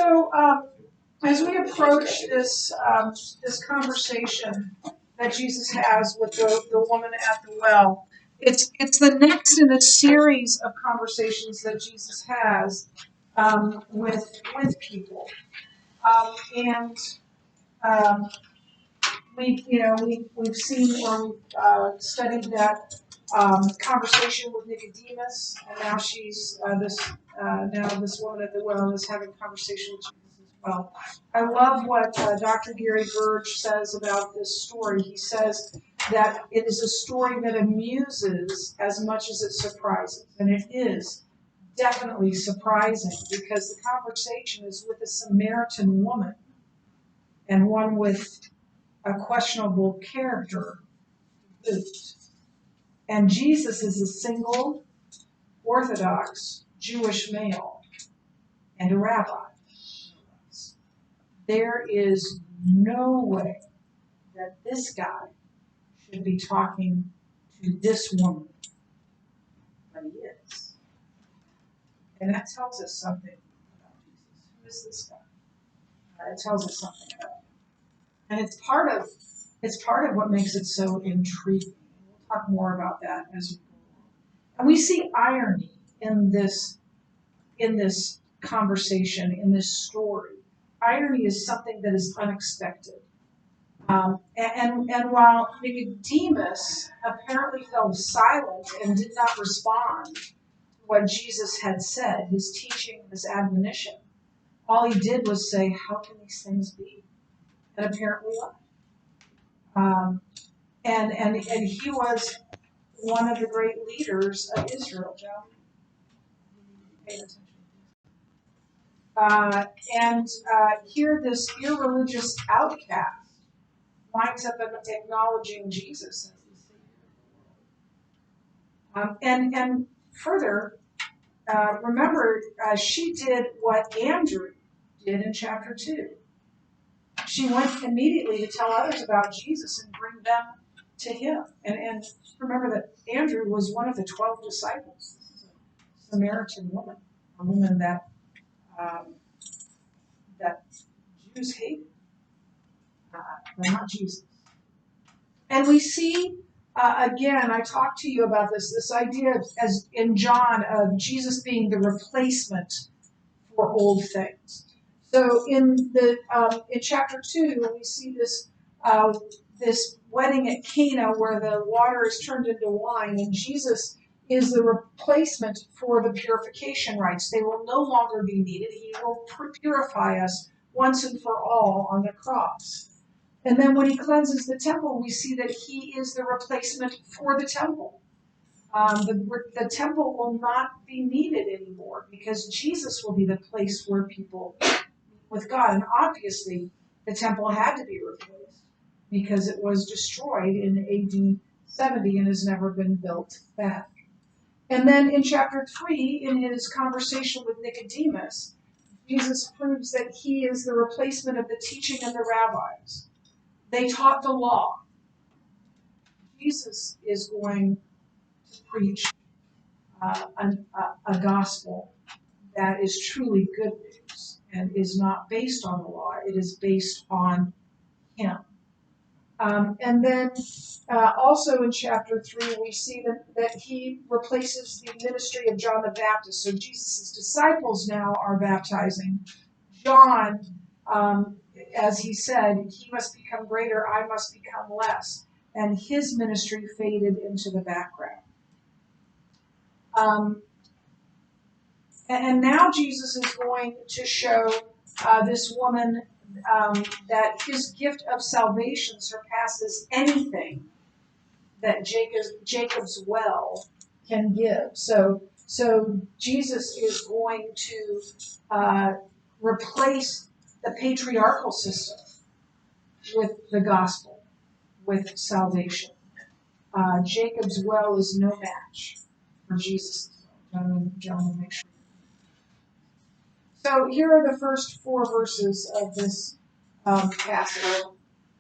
So as we approach this conversation that Jesus has with the woman at the well, it's the next in a series of conversations that Jesus has with people, and um, we've seen or we've studied that conversation with Nicodemus, and now she's this woman at the well is having a conversation with Jesus as well. I love what Dr. Gary Burge says about this story. He says that it is a story that amuses as much as it surprises, and it is definitely surprising because the conversation is with a Samaritan woman and one with a questionable character. And Jesus is a single Orthodox Jewish male and a rabbi. There is no way that this guy should be talking to this woman, but he is. And that tells us something about Jesus. Who is this guy? It tells us something about him. And it's part of what makes it so intriguing. We'll talk more about that as we go along. And we see irony in this conversation, in this story. Irony is something that is unexpected. And while Nicodemus apparently fell silent and did not respond to what Jesus had said, his teaching, his admonition, all he did was say, "How can these things be?" And apparently left. And he was one of the great leaders of Israel, John. Pay attention. Here this irreligious outcast winds up acknowledging Jesus as the Savior of the world. And further, remember, she did what Andrew did in chapter 2. She went immediately to tell others about Jesus and bring them to him. And remember that Andrew was one of the 12 disciples. This is a Samaritan woman, a woman that Jews hated, but not Jesus. And we see, again, I talked to you about this idea as in John of Jesus being the replacement for old things. So in chapter 2, we see this wedding at Cana where the water is turned into wine, and Jesus is the replacement for the purification rites. They will no longer be needed. He will purify us once and for all on the cross. And then when he cleanses the temple, we see that he is the replacement for the temple. The temple will not be needed anymore because Jesus will be the place where people meet with God. And obviously, the temple had to be replaced because it was destroyed in AD 70 and has never been built back. And then in chapter 3, in his conversation with Nicodemus, Jesus proves that he is the replacement of the teaching of the rabbis. They taught the law. Jesus is going to preach a gospel that is truly good news and is not based on the law. It is based on him. And then also in chapter 3, we see that he replaces the ministry of John the Baptist. So Jesus' disciples now are baptizing. John, as he said, he must become greater, I must become less. And his ministry faded into the background. And now Jesus is going to show this woman that his gift of salvation surpasses anything that Jacob's well can give. So Jesus is going to replace the patriarchal system with the gospel, with salvation. Jacob's well is no match for Jesus' well. John will make sure. So here are the first 4 verses of this passage.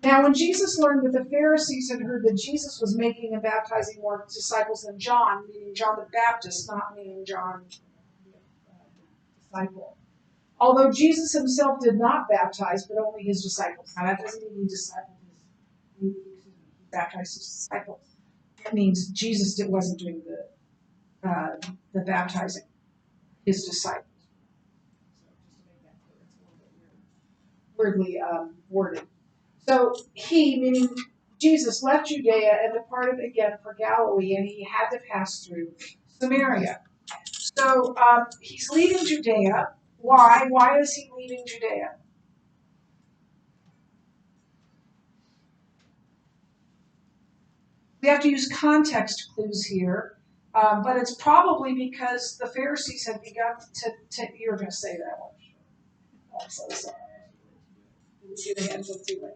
Now, when Jesus learned that the Pharisees had heard that Jesus was making and baptizing more disciples than John, meaning John the Baptist, not meaning John the disciple, Although Jesus himself did not baptize, but only his disciples. Now that doesn't mean he discipled he baptized his disciples. That means Jesus wasn't doing the baptizing, his disciples. So just to make that clear, it's a little bit weirdly worded. So he, meaning Jesus, left Judea and departed again for Galilee, and he had to pass through Samaria. So he's leaving Judea. Why? Why is he leaving Judea? We have to use context clues here, but it's probably because the Pharisees had begun to you're going to say that one. I'm so sorry. Didn't see the hands up too late.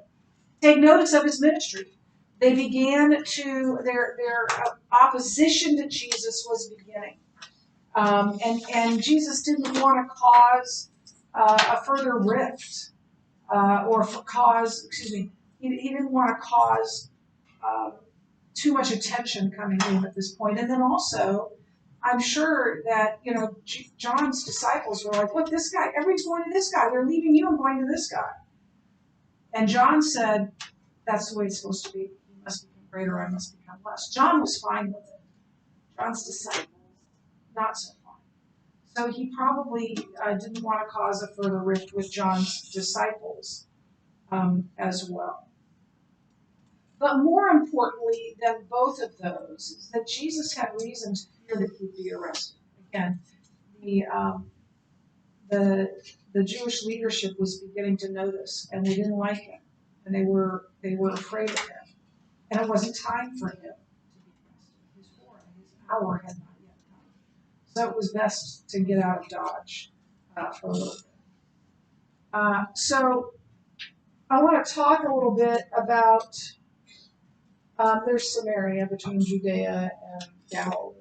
Take notice of his ministry. They began to their opposition to Jesus was beginning, and Jesus didn't want to cause a further rift he didn't want to cause too much attention coming in at this point. And then also, I'm sure that, John's disciples were like, look, this guy, everybody's going to this guy. They're leaving you and going to this guy. And John said, that's the way it's supposed to be. He must become greater, I must become less. John was fine with it. John's disciples, not so fine. So he probably didn't want to cause a further rift with John's disciples as well. But more importantly than both of those is that Jesus had reason to fear that he'd be arrested. Again, the Jewish leadership was beginning to know this, and they didn't like him, and they were afraid of him, and it wasn't time for him to be arrested. His hour had not yet come, so it was best to get out of Dodge for a little bit. So I want to talk a little bit about. There's Samaria between Judea and Galilee.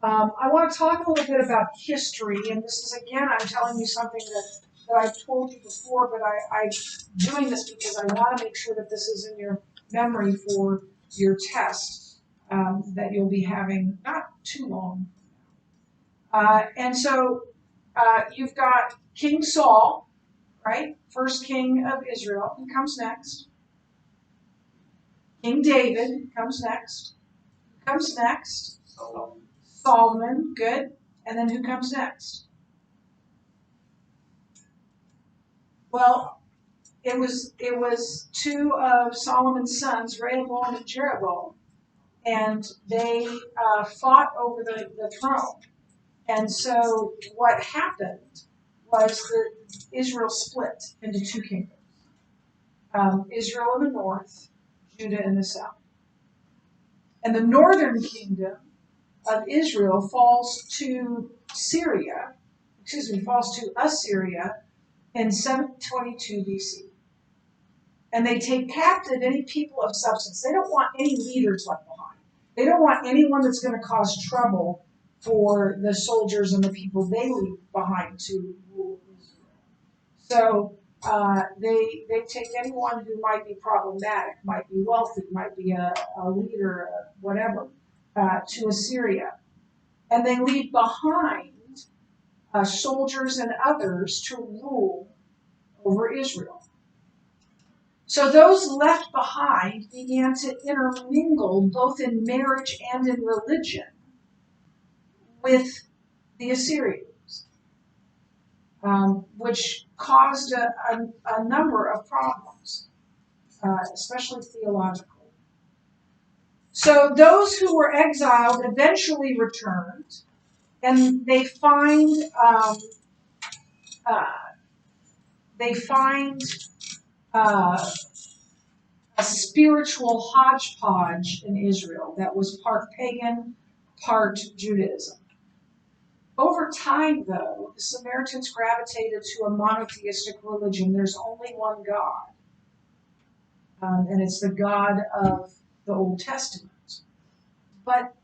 I want to talk a little bit about history, and this is, again, I'm telling you something that I've told you before, but I'm doing this because I want to make sure that this is in your memory for your test that you'll be having not too long. And so you've got King Saul, right? First king of Israel. Who comes next? King David comes next. Who comes next? Solomon, good. And then who comes next? Well, it was two of Solomon's sons, Rehoboam and Jeroboam, and they fought over the throne. And so what happened was that Israel split into two kingdoms. Israel in the north, Judah in the south. And the northern kingdom of Israel falls to Assyria in 722 BC. And they take captive any people of substance. They don't want any leaders left behind. They don't want anyone that's going to cause trouble for the soldiers and the people they leave behind to rule Israel. So they take anyone who might be problematic, might be wealthy, might be a leader, whatever, to Assyria. And they leave behind soldiers and others to rule over Israel. So those left behind began to intermingle both in marriage and in religion with the Assyrians, which caused a number of problems, especially theological. So those who were exiled eventually returned, and they find a spiritual hodgepodge in Israel that was part pagan, part Judaism. Over time, though, the Samaritans gravitated to a monotheistic religion. There's only one God, and it's the God of the Old Testament. But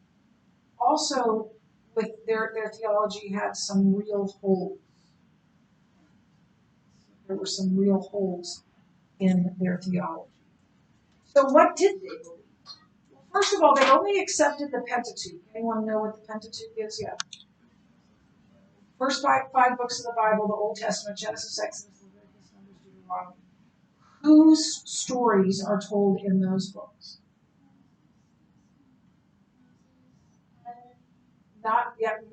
also, with their theology had some real holes. There were some real holes in their theology. So what did they believe? Well, first of all, they only accepted the Pentateuch. Anyone know what the Pentateuch is? Yeah. First five books of the Bible, the Old Testament, Genesis, Exodus, Leviticus, Numbers, Deuteronomy. Whose stories are told in those books? Not yet.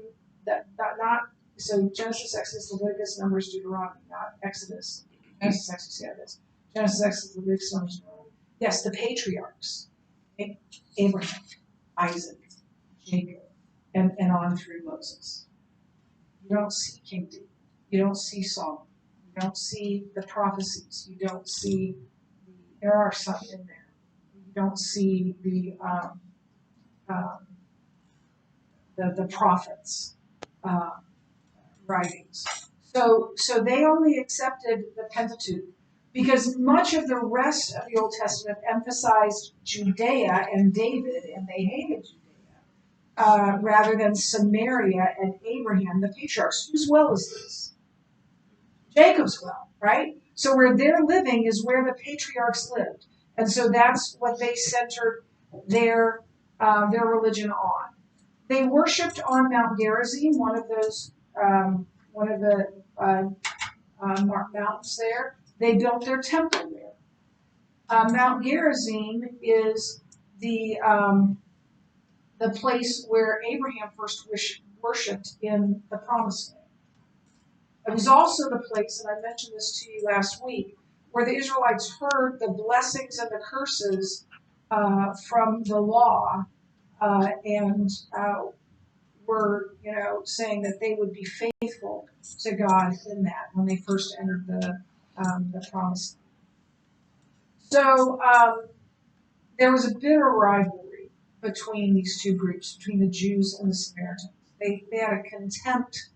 Not so. Genesis, Exodus, Leviticus, Numbers, Deuteronomy, not Exodus. Genesis, Exodus, yeah, this. Genesis, Exodus, Leviticus, Numbers, Deuteronomy. Yes, the patriarchs. Okay? Abraham, Isaac, Jacob, and on through Moses. You don't see King David. You don't see Solomon. You don't see the prophecies. You don't see there are some in there. You don't see um, the prophets writings. So they only accepted the Pentateuch because much of the rest of the Old Testament emphasized Judea and David, and they hated Judea, rather than Samaria and Abraham, the patriarchs. Whose well is this? Jacob's well, right? So where they're living is where the patriarchs lived, and so that's what they centered their religion on. They worshipped on Mount Gerizim, one of the mountains there. They built their temple there. Mount Gerizim is the place where Abraham first worshipped in the Promised Land. It was also the place, and I mentioned this to you last week, where the Israelites heard the blessings and the curses from the law and were, saying that they would be faithful to God in that when they first entered the Promised Land. So there was a bitter rivalry between these two groups, between the Jews and the Samaritans. They had a contempt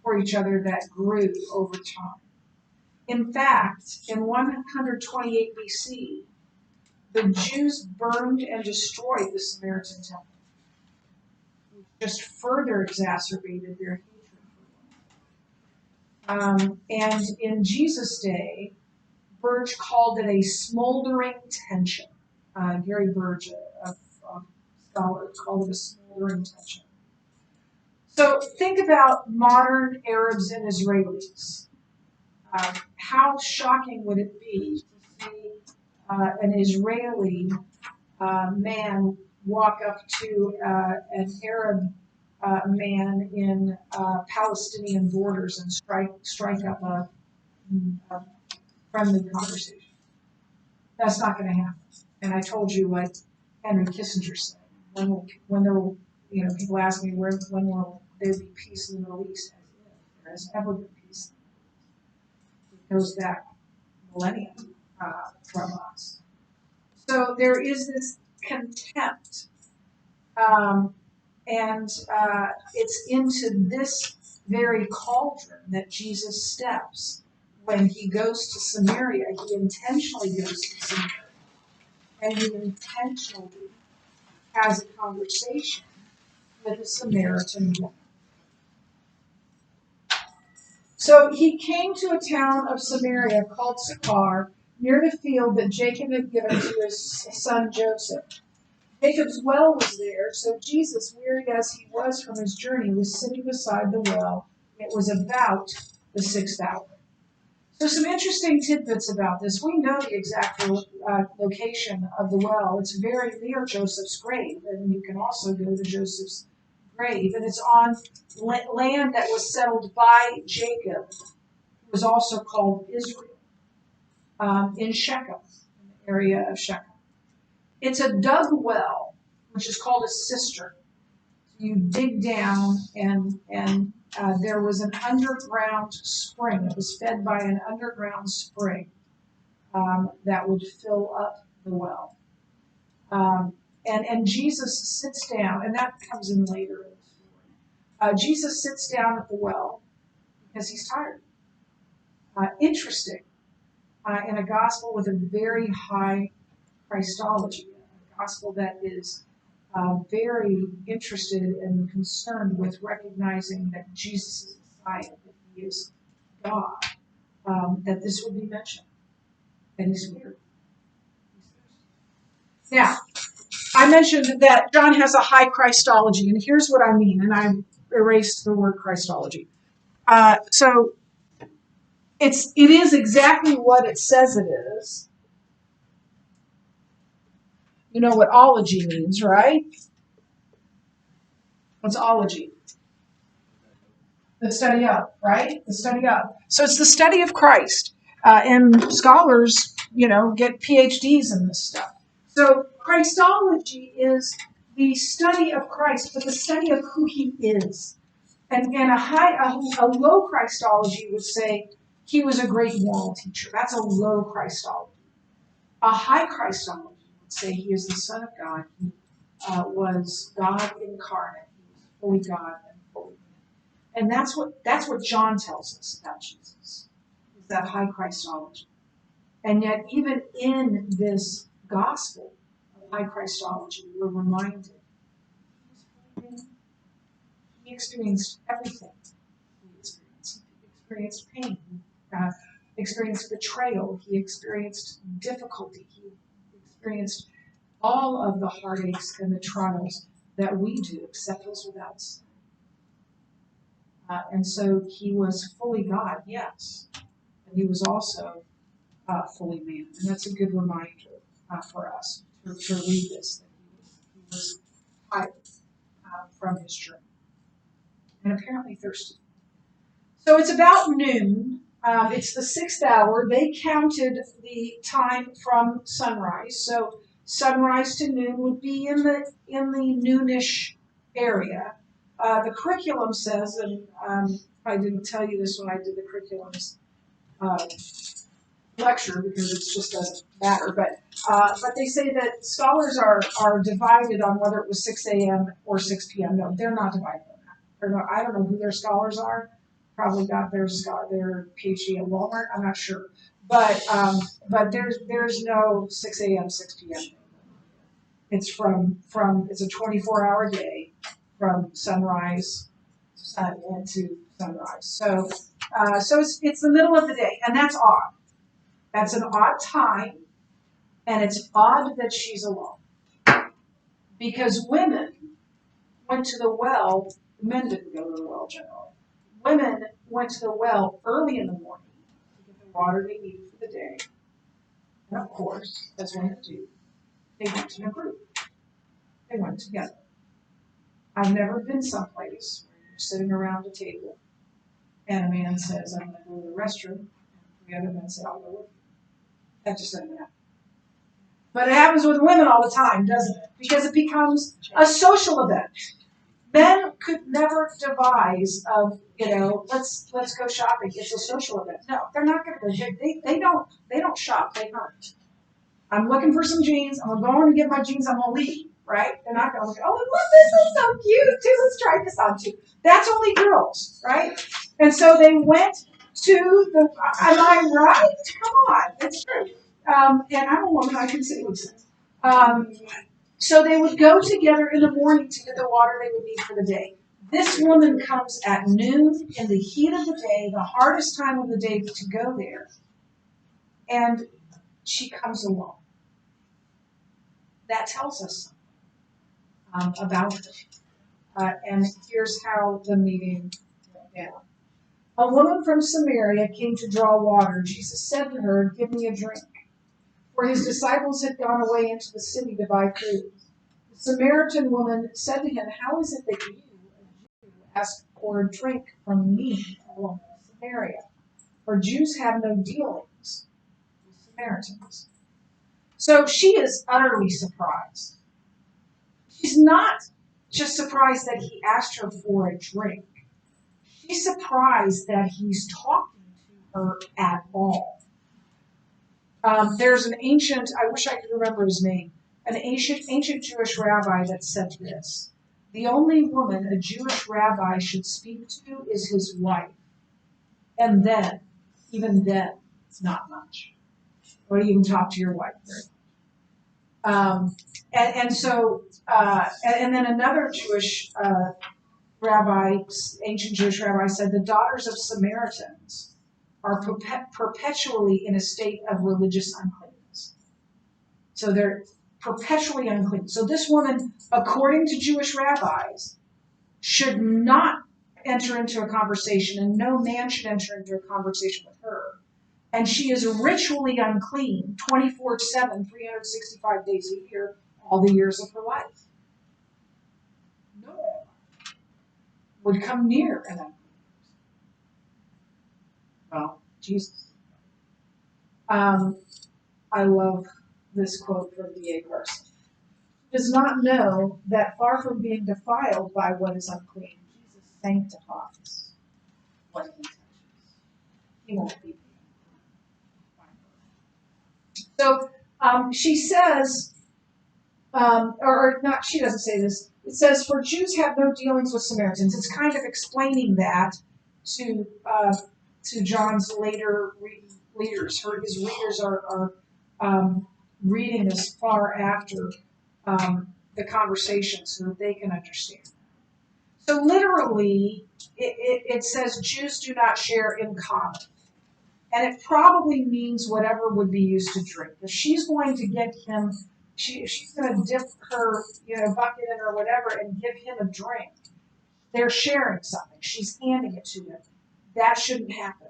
for each other that grew over time. In fact, in 128 BC, the Jews burned and destroyed the Samaritan temple, which just further exacerbated their hatred for one. And in Jesus' day, Birch called it a smoldering tension. Gary Birch, a scholar, called it a smoldering tension. So think about modern Arabs and Israelis. How shocking would it be to see an Israeli man walk up to an Arab man in Palestinian borders and strike up a friendly conversation? That's not going to happen. And I told you what Henry Kissinger said. When there will, people ask me when will there be peace in the Middle East? There has never been peace. It goes back millennia from us. So there is this contempt, and it's into this very cauldron that Jesus steps when he goes to Samaria. He intentionally goes to Samaria, and he intentionally has a conversation with a Samaritan woman. So he came to a town of Samaria called Sychar, near the field that Jacob had given to his son Joseph. Jacob's well was there, so Jesus, wearied as he was from his journey, was sitting beside the well. It was about the 6th hour. So some interesting tidbits about this. We know the exact location of the well. It's very near Joseph's grave, and you can also go to Joseph's grave. And it's on land that was settled by Jacob, who was also called Israel, in Shechem, in the area of Shechem. It's a dug well, which is called a cistern. You dig down, and there was an underground spring. It was fed by an underground spring that would fill up the well. And Jesus sits down, and that comes in later in the story. Jesus sits down at the well because he's tired. Interesting, in a gospel with a very high Christology, a gospel that is very interested and concerned with recognizing that Jesus is Messiah, that he is God, that this would be mentioned. And he's weird. Now, I mentioned that John has a high Christology, and here's what I mean, and I erased the word Christology. So it is exactly what it says it is. You know what ology means, right? What's ology? The study of, right? The study of. So it's the study of Christ. And scholars, get PhDs in this stuff. So Christology is the study of Christ, but the study of who he is. And a low Christology would say he was a great moral teacher. That's a low Christology. A high Christology would say he is the Son of God. He was God incarnate. He was fully God and fully man. And that's what John tells us about Jesus, is that high Christology. And yet, even in this gospel of high Christology, we're reminded he experienced everything we experienced. He experienced pain, experienced betrayal, he experienced difficulty, he experienced all of the heartaches and the trials that we do, except those without sin. And so he was fully God, yes, but he was also fully man. And that's a good reminder for us to read this, that he was tired from his journey and apparently thirsty. So it's about noon. It's the 6th hour. They counted the time from sunrise. So sunrise to noon would be in the noonish area. The curriculum says, and I didn't tell you this when I did the curriculums lecture because it just doesn't matter. But they say that scholars are divided on whether it was 6 a.m. or 6 p.m. No, they're not divided on that. I don't know who their scholars are. Probably got their PhD at Walmart. I'm not sure. But there's no 6 a.m. 6 p.m. It's it's a 24-hour day from sunrise into sunrise. So it's the middle of the day, and that's odd. That's an odd time, and it's odd that she's alone. Because women went to the well, men didn't go to the well generally. Women went to the well early in the morning to get the water they needed for the day. And of course, as women do, they went in a group. They went together. I've never been someplace where you're sitting around a table and a man says, I'm going to go to the restroom, and the other men say, I'll go with you. That just doesn't happen. But it happens with women all the time, doesn't it? Because it becomes a social event. Men could never devise of, let's go shopping. It's a social event. No, they're not going to go. They don't shop. They hunt. I'm looking for some jeans. I'm going to get my jeans. I'm going to leave. Right? They're not going to go, oh, look, this is so cute too. Let's try this on too. That's only girls, right? And so they went to the. Am I right? Come on, it's true. And I'm a woman. I can say these things. So they would go together in the morning to get the water they would need for the day. This woman comes at noon in the heat of the day, the hardest time of the day to go there, and she comes alone. That tells us something about her. And here's how the meeting went down. A woman from Samaria came to draw water. Jesus said to her, give me a drink. For his disciples had gone away into the city to buy food. The Samaritan woman said to him, how is it that you, a Jew, ask for a drink from me, a woman of Samaria? For Jews have no dealings with Samaritans. So she is utterly surprised. She's not just surprised that he asked her for a drink. She's surprised that he's talking to her at all. There's an ancient, I wish I could remember his name, an ancient Jewish rabbi that said this. The only woman a Jewish rabbi should speak to is his wife. And then, even then, it's not much. Or you can talk to your wife very much. And then another Jewish rabbi, ancient Jewish rabbi, said the daughters of Samaritans are perpetually in a state of religious uncleanness. So they're perpetually unclean. So this woman, according to Jewish rabbis, should not, enter into a conversation, and no man should enter into a conversation with her. And she is ritually unclean 24/7, 365 days a year, all the years of her life. No one would come near an unclean person. Well, Jesus. I love this quote from D.A. Carson. Does not know that far from being defiled by what is unclean, Jesus sanctifies what he touches. He won't be. So she says, or not, she doesn't say this. It says, for Jews have no dealings with Samaritans. It's kind of explaining that to John's later readers. His readers are reading this far after the conversation so that they can understand. So literally, it says Jews do not share in common. And it probably means whatever would be used to drink. If she's going to get him, she's going to dip her bucket in or whatever and give him a drink. They're sharing something. She's handing it to him. That shouldn't happen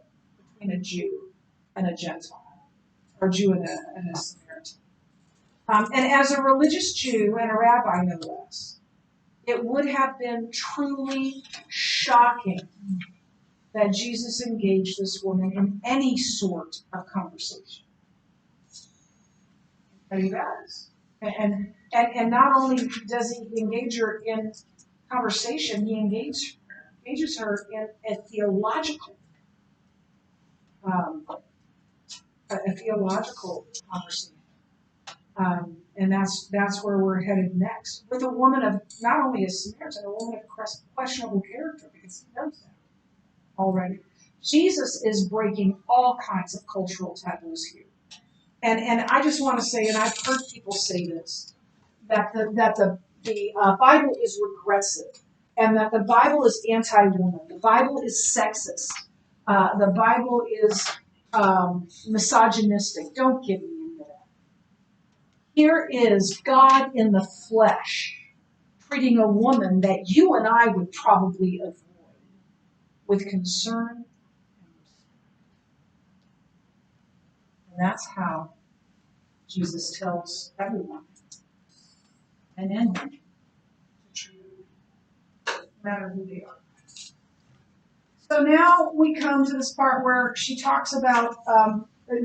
between a Jew and a Gentile, or Jew and a Samaritan. And as a religious Jew and a rabbi, no less, it would have been truly shocking that Jesus engaged this woman in any sort of conversation. But he does. And not only does he engage her in conversation, he engages her in a theological conversation. And that's where we're headed next. With a woman of not only a Samaritan, a woman of questionable character, because he knows that already. Jesus is breaking all kinds of cultural taboos here. And I just want to say, and I've heard people say this, that the Bible is regressive, and that the Bible is anti-woman. The Bible is sexist. The Bible is misogynistic. Don't give me into that. Here is God in the flesh treating a woman that you and I would probably avoid with concern and respect. And that's how Jesus tells everyone and anyone to treat them, no matter who they are. So now we come to this part where she talks about,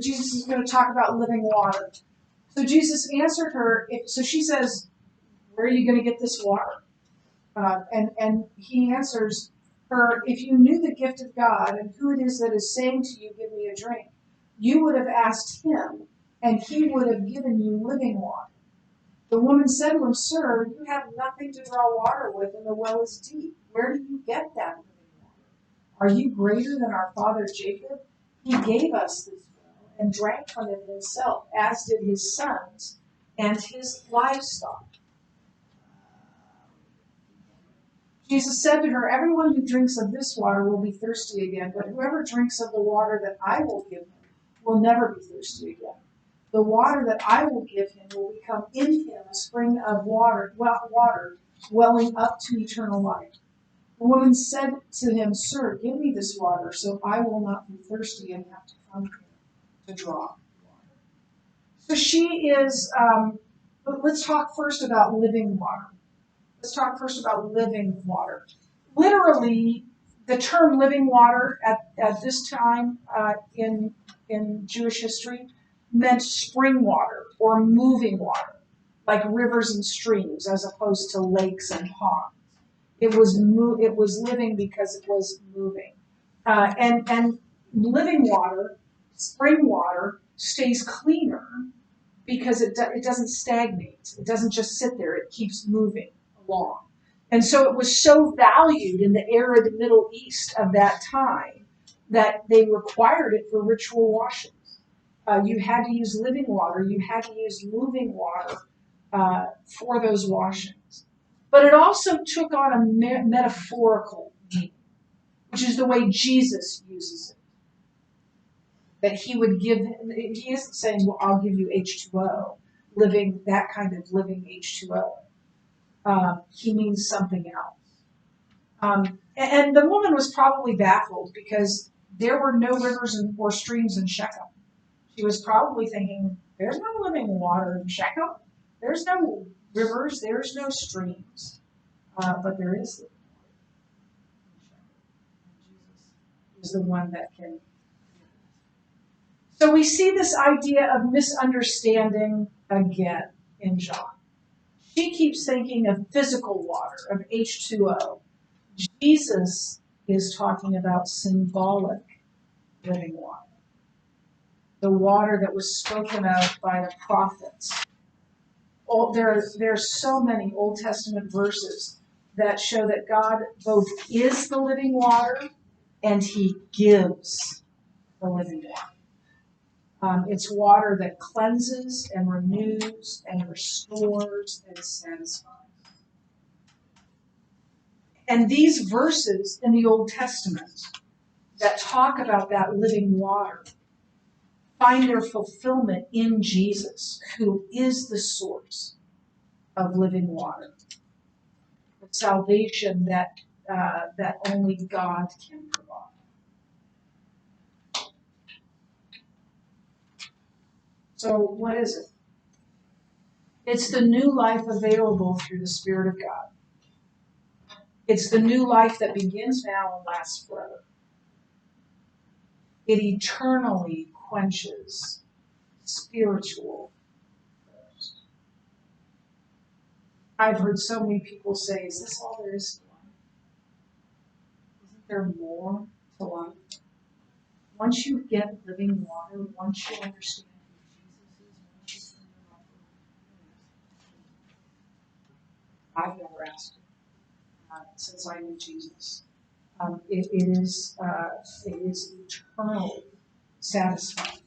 Jesus is going to talk about living water. So Jesus answered her, so she says, where are you going to get this water? And he answers her, if you knew the gift of God and who it is that is saying to you, give me a drink, you would have asked him, and he would have given you living water. The woman said to him, sir, you have nothing to draw water with, and the well is deep. Where do you get that living water? Are you greater than our father Jacob? He gave us this well and drank from it himself, as did his sons and his livestock. Jesus said to her, everyone who drinks of this water will be thirsty again, but whoever drinks of the water that I will give him will never be thirsty again. The water that I will give him will become in him a spring of water welling up to eternal life. The woman said to him, sir, give me this water so I will not be thirsty and have to come here to draw water. So she is, but let's talk first about living water. Let's talk first about living water. Literally, the term living water at this time in Jewish history meant spring water or moving water, like rivers and streams, as opposed to lakes and ponds. It was living because it was moving. And living water, spring water, stays cleaner because it doesn't stagnate. It doesn't just sit there. It keeps moving along. And so it was so valued in the era of the Middle East of that time that they required it for ritual washings. You had to use living water. You had to use moving water for those washings. But it also took on a metaphorical meaning, which is the way Jesus uses it. That he would give, he isn't saying, well, I'll give you H2O, that kind of living H2O. He means something else. And the woman was probably baffled because there were no rivers or streams in Shechem. She was probably thinking, there's no living water in Shechem. There's no rivers, there's no streams. But there is living water in Shechem. Jesus is the one that can. So we see this idea of misunderstanding again in John. She keeps thinking of physical water, of H2O. Jesus is talking about symbolic living water, the water that was spoken of by the prophets. There's so many Old Testament verses that show that God both is the living water and he gives the living water. It's water that cleanses and renews and restores and satisfies. And these verses in the Old Testament that talk about that living water find their fulfillment in Jesus, who is the source of living water, the salvation that only God can provide. So what is it? It's the new life available through the Spirit of God. It's the new life that begins now and lasts forever. It eternally quenches spiritual thirst. I've heard so many people say, is this all there is to life? Isn't there more to life? Once you get living water, once you understand who Jesus is, once you turn your life over, I've never asked it since I knew Jesus. It is eternally satisfying.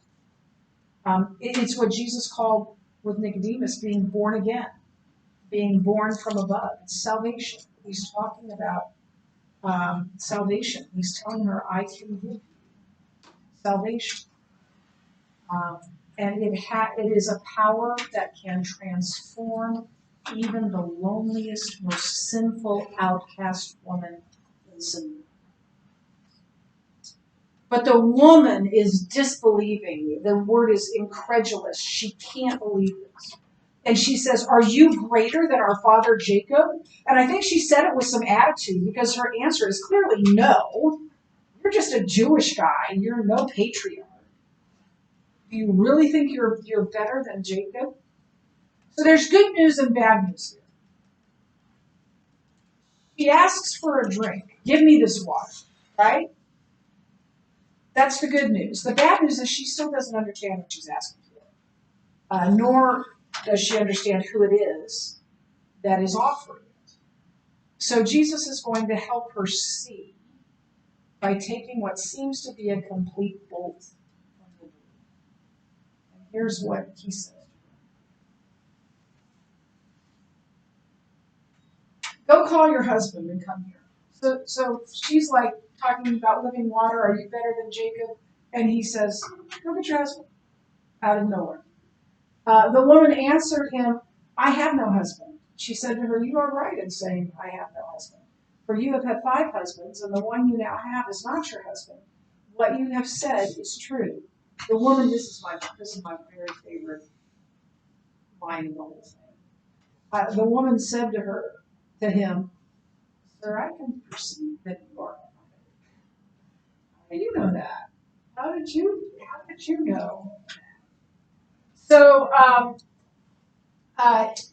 It's what Jesus called with Nicodemus being born again, being born from above. It's salvation. He's talking about salvation. He's telling her, I can give you salvation. And it is a power that can transform even the loneliest, most sinful, outcast woman in sin. But the woman is disbelieving. The word is incredulous. She can't believe this. And she says, are you greater than our father Jacob? And I think she said it with some attitude because her answer is clearly no. You're just a Jewish guy. You're no patriarch. Do you really think you're better than Jacob? So there's good news and bad news here. She asks for a drink. Give me this water, right? That's the good news. The bad news is she still doesn't understand what she's asking for, nor does she understand who it is that is offering it. So Jesus is going to help her see by taking what seems to be a complete bolt from the blue. And here's what he says. Go call your husband and come here. So she's like talking about living water. Are you better than Jacob? And he says, go get your husband. Out of nowhere. The woman answered him, I have no husband. She said to her, you are right in saying, I have no husband. For you have had 5 husbands, and the one you now have is not your husband. What you have said is true. The woman, this is my very favorite line in the whole thing. The woman said to him, Sir, I can perceive that you are a prophet. How do you know that? How did you know? So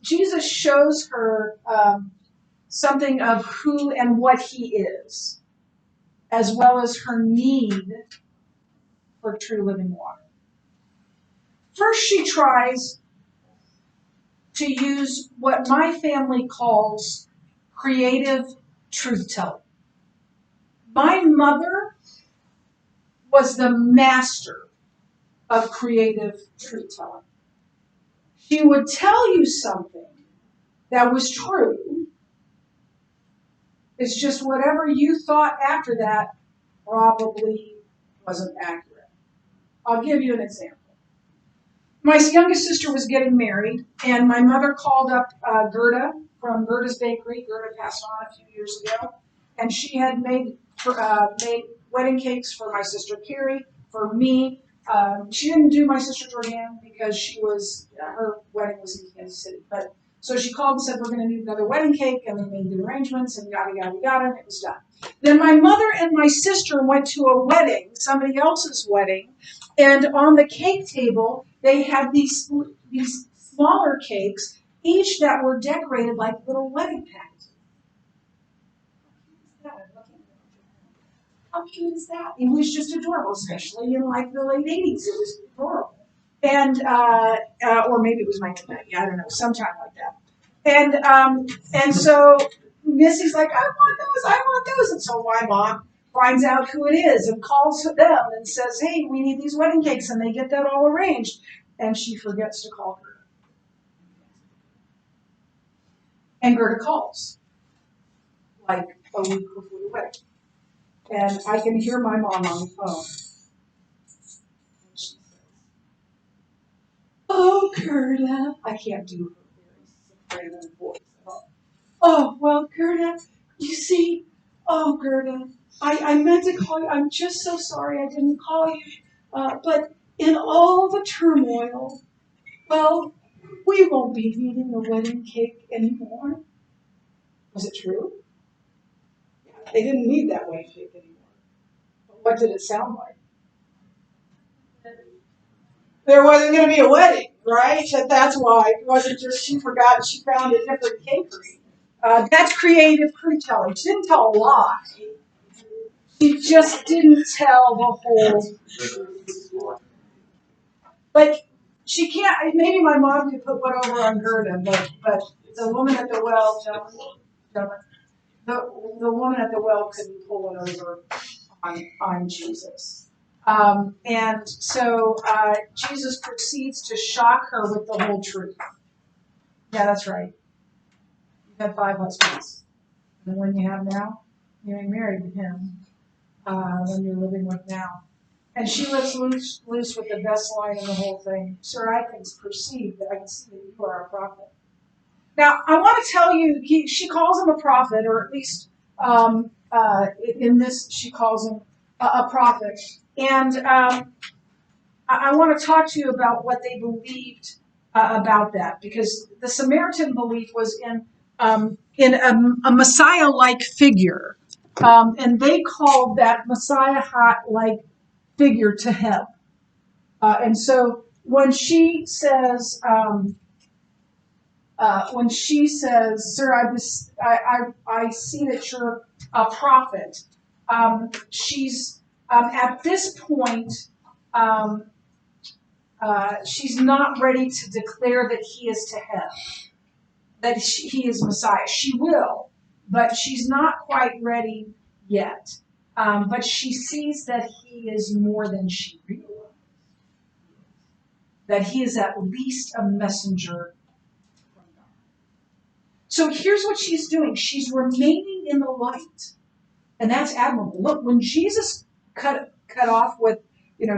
Jesus shows her something of who and what he is, as well as her need for true living water. First, she tries to use what my family calls creative truth-telling. My mother was the master of creative truth-telling. She would tell you something that was true. It's just whatever you thought after that probably wasn't accurate. I'll give you an example. My youngest sister was getting married, and my mother called up Gerda from Gerda's Bakery. Gerda passed on a few years ago. and she had made wedding cakes for my sister Carrie, for me. She didn't do my sister Jordan because her wedding was in Kansas City. But so she called and said, we're going to need another wedding cake, and we made the arrangements, and yada, yada, yada, and it was done. Then my mother and my sister went to a wedding, somebody else's wedding, and on the cake table, they had these smaller cakes, each that were decorated like little wedding packages. How cute is that? It was just adorable, especially in like the late 80s. It was adorable. And, or maybe it was 1990, I don't know, sometime like that. And so Missy's like, I want those. And so my mom finds out who it is and calls them and says, hey, we need these wedding cakes. And they get that all arranged. And she forgets to call her. And Gerda calls, like a week before the wedding. And I can hear my mom on the phone. And she says, oh, Gerda. I can't do her very soprano voice at all. Oh, well, Gerda, you see, oh, Gerda, I meant to call you. I'm just so sorry I didn't call you. But in all the turmoil, well, we won't be needing the wedding cake anymore. Was it true? They didn't need that wedding cake anymore. But what did it sound like? There wasn't going to be a wedding, right? That's why. It wasn't just she forgot and she found a different cakery. That's creative truth telling. She didn't tell a lie. She just didn't tell the whole truth. Like, she can't, maybe my mom could put one over on Gerda, but the woman at the well, the woman at the well couldn't pull it over on Jesus. And so Jesus proceeds to shock her with the whole truth. Yeah, that's right. You've had 5 husbands. And the one you have now, you ain't married to him. When you're living with now. And she lets loose with the best line in the whole thing. Sir, I can perceive that I can see that you are a prophet. Now, I want to tell you, she calls him a prophet, or at least in this, she calls him a prophet. And I want to talk to you about what they believed about that, because the Samaritan belief was in a Messiah-like figure. And they called that Messiah-like figure to him. And so when she says, "Sir, I see that you're a prophet," she's at this point, she's not ready to declare that he is to him, that he is Messiah. She will, but she's not quite ready yet. But she sees that he is more than she realized. That he is at least a messenger from God. So here's what she's doing. She's remaining in the light. And that's admirable. Look, when Jesus cut off with,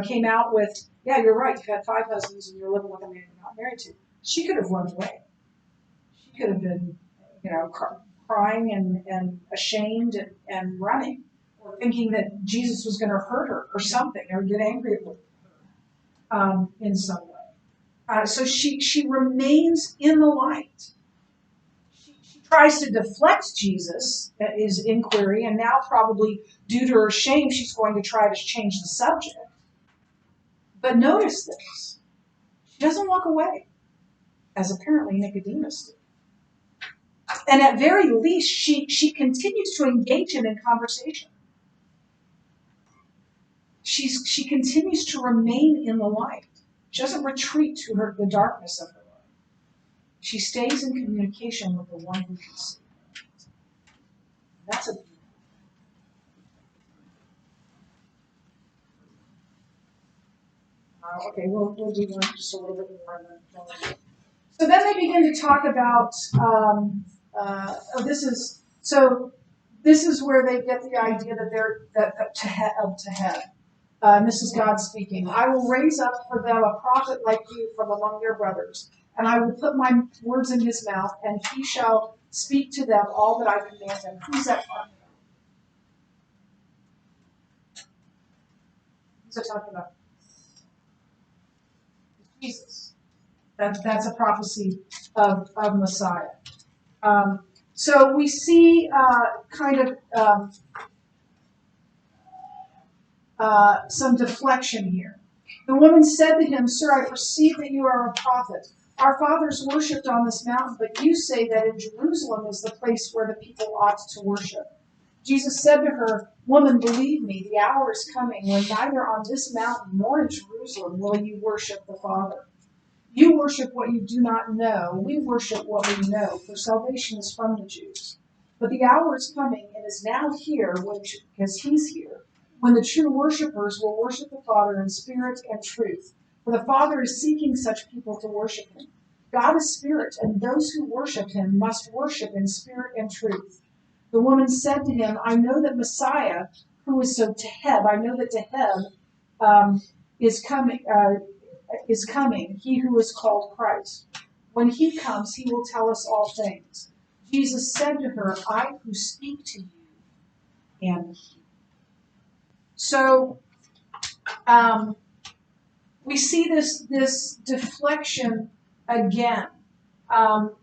came out with, yeah, you're right, you've had 5 husbands and you're living with a man you're not married to. She could have run away. She could have been, crying and ashamed and running, or thinking that Jesus was going to hurt her or something, or get angry with her in some way. So she remains in the light. She tries to deflect Jesus, his inquiry, and now probably due to her shame, she's going to try to change the subject. But notice this. She doesn't walk away, as apparently Nicodemus did. And at very least, she continues to engage him in conversation. She continues to remain in the light. She doesn't retreat to the darkness of her life. She stays in communication with the one who can see her. That's a okay, we'll do one just a little bit more. So then they begin to talk about, this is where they get the idea that they're to heaven. And this is God speaking. I will raise up for them a prophet like you from among their brothers, and I will put my words in his mouth, and he shall speak to them all that I command him. Who's that prophet? What's it talking about? Jesus. That's a prophecy of Messiah. So we see some deflection here. The woman said to him, Sir, I perceive that you are a prophet. Our fathers worshipped on this mountain, but you say that in Jerusalem is the place where the people ought to worship. Jesus said to her, Woman, believe me, the hour is coming when neither on this mountain nor in Jerusalem will you worship the Father. You worship what you do not know. We worship what we know, for salvation is from the Jews. But the hour is coming and is now here, because he's here, when the true worshipers will worship the Father in spirit and truth. For the Father is seeking such people to worship him. God is spirit, and those who worship him must worship in spirit and truth. The woman said to him, I know that Messiah, who is Teheb, I know that Teheb is coming, he who is called Christ. When he comes, he will tell us all things. Jesus said to her, I who speak to you am he. So we see this deflection again, and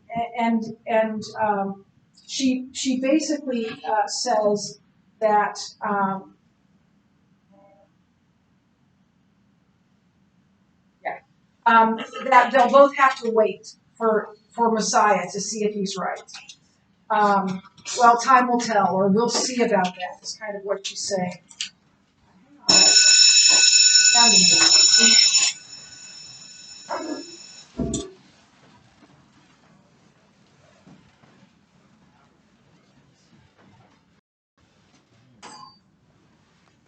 she basically says that that they'll both have to wait for Messiah to see if he's right. Well, time will tell, or we'll see about that. Is kind of what she's saying. All right.